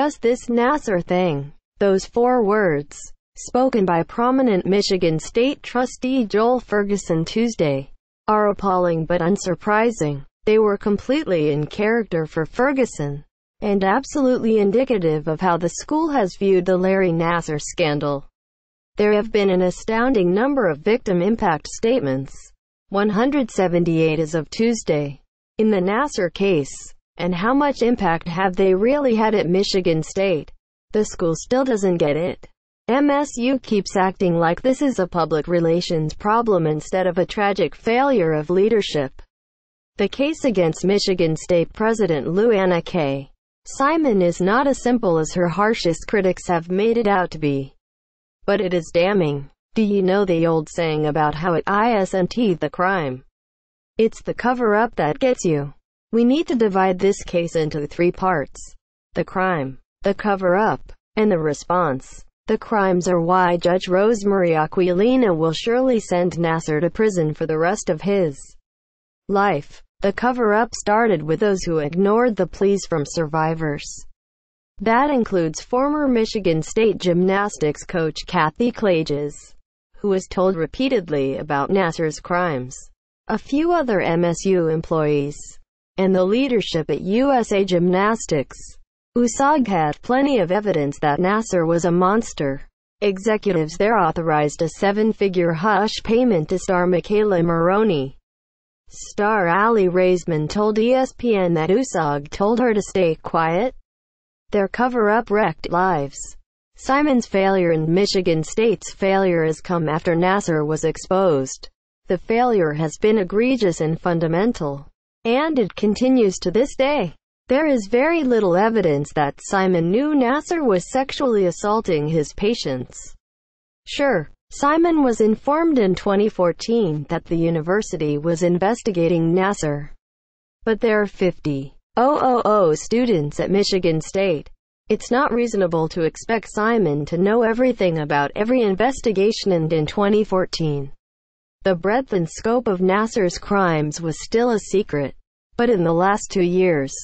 just this Nassar thing. Those 4 words, spoken by prominent Michigan State trustee Joel Ferguson Tuesday, are appalling but unsurprising. They were completely in character for Ferguson, and absolutely indicative of how the school has viewed the Larry Nassar scandal. There have been an astounding number of victim impact statements, 178 as of Tuesday, in the Nassar case. And how much impact have they really had at Michigan State? The school still doesn't get it. MSU keeps acting like this is a public relations problem instead of a tragic failure of leadership. The case against Michigan State President Lou Anna K. Simon is not as simple as her harshest critics have made it out to be. But it is damning. Do you know the old saying about how it isn't the crime? It's the cover-up that gets you. We need to divide this case into 3 parts. The crime, the cover-up, and the response. The crimes are why Judge Rosemary Aquilina will surely send Nassar to prison for the rest of his life. The cover-up started with those who ignored the pleas from survivors. That includes former Michigan State gymnastics coach Kathy Klages, who was told repeatedly about Nassar's crimes. A few other MSU employees, and the leadership at USA Gymnastics. USAG had plenty of evidence that Nassar was a monster. Executives there authorized a 7-figure hush payment to star Michaela Maroney. Star Aly Raisman told ESPN that USAG told her to stay quiet. Their cover-up wrecked lives. Simon's failure and Michigan State's failure has come after Nassar was exposed. The failure has been egregious and fundamental. And it continues to this day. There is very little evidence that Simon knew Nassar was sexually assaulting his patients. Sure, Simon was informed in 2014 that the university was investigating Nassar. But there are 50,000 students at Michigan State. It's not reasonable to expect Simon to know everything about every investigation, and in 2014, the breadth and scope of Nassar's crimes was still a secret. But in the last 2 years,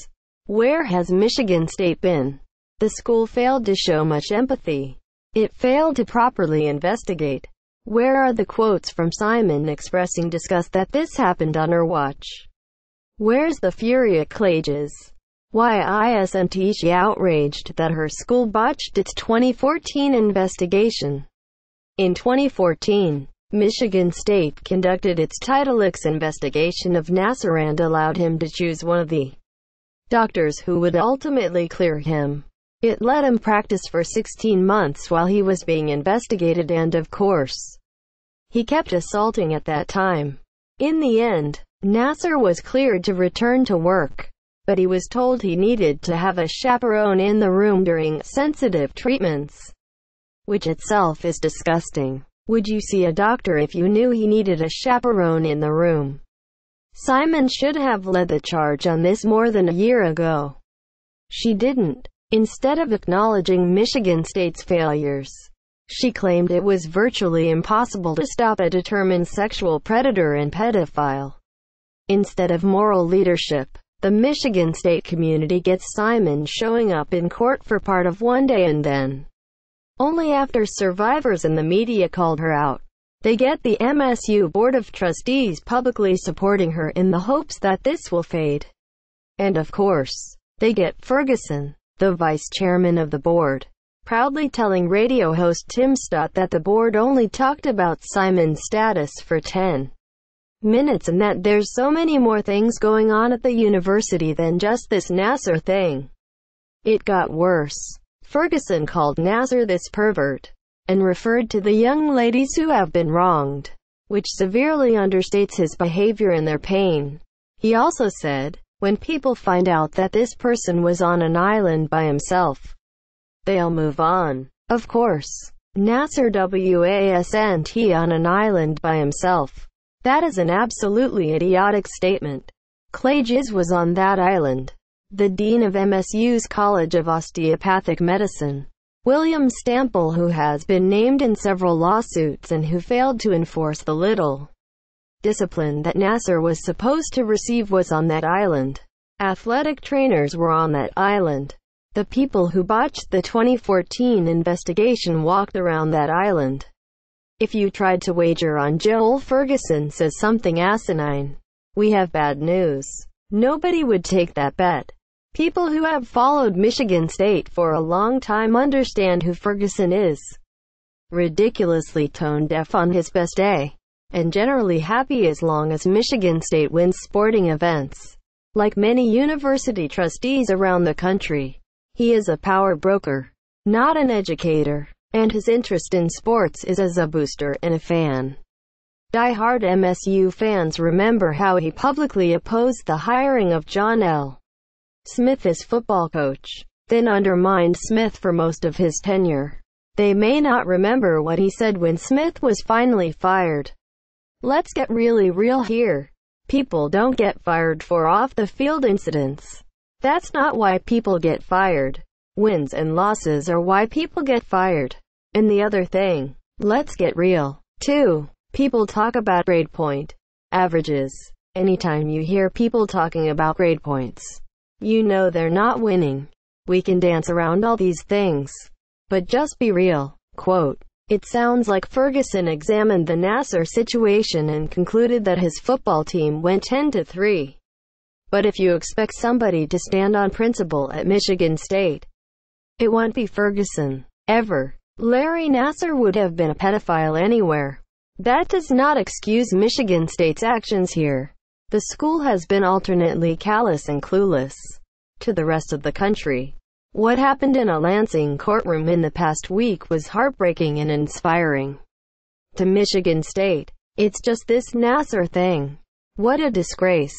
where has Michigan State been? The school failed to show much empathy. It failed to properly investigate. Where are the quotes from Simon expressing disgust that this happened on her watch? Where's the fury at Klages? Why isn't she outraged that her school botched its 2014 investigation? In 2014, Michigan State conducted its Title X investigation of Nassar and allowed him to choose one of the doctors who would ultimately clear him. It let him practice for 16 months while he was being investigated, and of course, he kept assaulting at that time. In the end, Nassar was cleared to return to work, but he was told he needed to have a chaperone in the room during sensitive treatments, which itself is disgusting. Would you see a doctor if you knew he needed a chaperone in the room? Simon should have led the charge on this more than a year ago. She didn't. Instead of acknowledging Michigan State's failures, she claimed it was virtually impossible to stop a determined sexual predator and pedophile. Instead of moral leadership, the Michigan State community gets Simon showing up in court for part of one day, and then, only after survivors and the media called her out, they get the MSU Board of Trustees publicly supporting her in the hopes that this will fade. And of course, they get Ferguson, the vice chairman of the board, proudly telling radio host Tim Stott that the board only talked about Simon's status for 10 minutes and that there's so many more things going on at the university than just this Nassar thing. It got worse. Ferguson called Nassar this pervert, and referred to the young ladies who have been wronged, which severely understates his behavior and their pain. He also said, when people find out that this person was on an island by himself, they'll move on. Of course. Nassar wasn't on an island by himself. That is an absolutely idiotic statement. Klages was on that island. The dean of MSU's College of Osteopathic Medicine, William Stample, who has been named in several lawsuits and who failed to enforce the little discipline that Nassar was supposed to receive, was on that island. Athletic trainers were on that island. The people who botched the 2014 investigation walked around that island. If you tried to wager on Joel Ferguson says something asinine, we have bad news. Nobody would take that bet. People who have followed Michigan State for a long time understand who Ferguson is. Ridiculously tone-deaf on his best day, and generally happy as long as Michigan State wins sporting events. Like many university trustees around the country, he is a power broker, not an educator, and his interest in sports is as a booster and a fan. Die-hard MSU fans remember how he publicly opposed the hiring of John L. Smith as football coach, then undermined Smith for most of his tenure. They may not remember what he said when Smith was finally fired. Let's get really real here. People don't get fired for off-the-field incidents. That's not why people get fired. Wins and losses are why people get fired. And the other thing, let's get real, too. People talk about grade point averages. Anytime you hear people talking about grade points, you know they're not winning. We can dance around all these things, but just be real. Quote, "It sounds like Ferguson examined the Nassar situation and concluded that his football team went 10-3. But if you expect somebody to stand on principle at Michigan State, it won't be Ferguson. Ever. Larry Nassar would have been a pedophile anywhere. That does not excuse Michigan State's actions here. The school has been alternately callous and clueless to the rest of the country. What happened in a Lansing courtroom in the past week was heartbreaking and inspiring. To Michigan State, it's just this Nassar thing. What a disgrace."